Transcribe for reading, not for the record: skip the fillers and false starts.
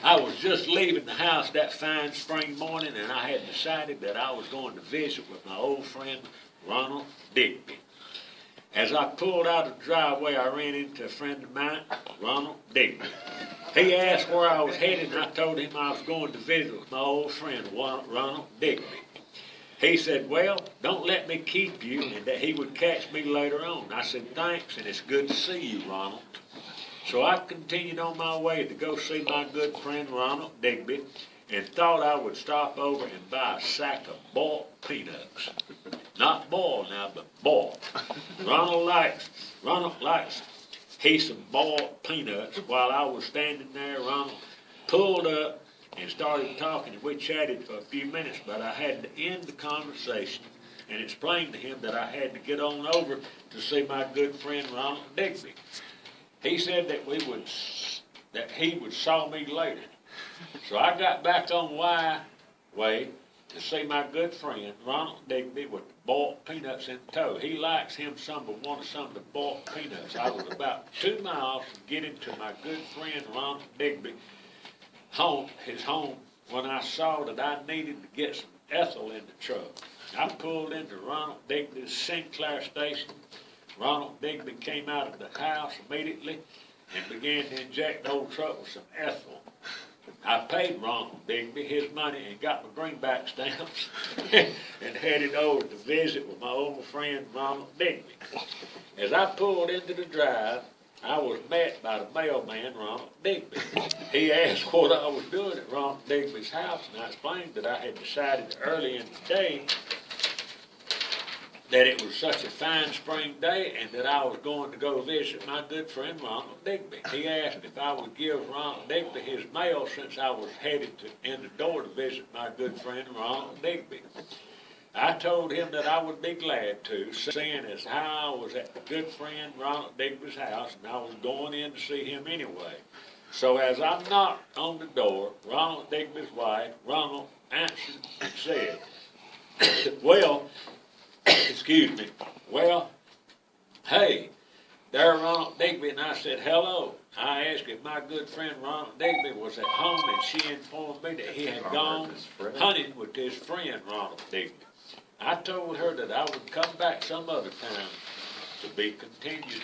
I was just leaving the house that fine spring morning, and I had decided that I was going to visit with my old friend Ronald Digby. As I pulled out of the driveway, I ran into a friend of mine, Ronald Digby. He asked where I was headed, and I told him I was going to visit with my old friend Ronald Digby. He said, well, don't let me keep you, and that he would catch me later on. I said, thanks, and it's good to see you, Ronald. So I continued on my way to go see my good friend Ronald Digby, and thought I would stop over and buy a sack of boiled peanuts. Not boiled now, but boiled. Ronald likes he some boiled peanuts. While I was standing there, Ronald pulled up and started talking, and we chatted for a few minutes, but I had to end the conversation and explain to him that I had to get on over to see my good friend Ronald Digby. He said that he would saw me later. So I got back on way to see my good friend Ronald Digby with the boiled peanuts in tow. He likes him some of the boiled peanuts. I was about 2 miles from getting to my good friend Ronald Digby his home, when I saw that I needed to get some ethyl in the truck. I pulled into Ronald Digby's Sinclair station. Ronald Digby came out of the house immediately and began to inject the old truck with some ethyl. I paid Ronald Digby his money and got my greenback stamps and headed over to visit with my old friend Ronald Digby. As I pulled into the drive, I was met by the mailman, Ronald Digby. He asked what I was doing at Ronald Digby's house, and I explained that I had decided early in the day that it was such a fine spring day and that I was going to go visit my good friend Ronald Digby. He asked if I would give Ronald Digby his mail since I was headed in the door to visit my good friend Ronald Digby. I told him that I would be glad to, seeing as how I was at my good friend Ronald Digby's house and I was going in to see him anyway. So as I knocked on the door, Ronald Digby's wife, Ronald, answered and said, well, excuse me, well, hey, there Ronald Digby, and I said, hello. I asked if my good friend Ronald Digby was at home, and she informed me that he had gone hunting with his friend Ronald Digby. I told her that I would come back some other time, to be continued.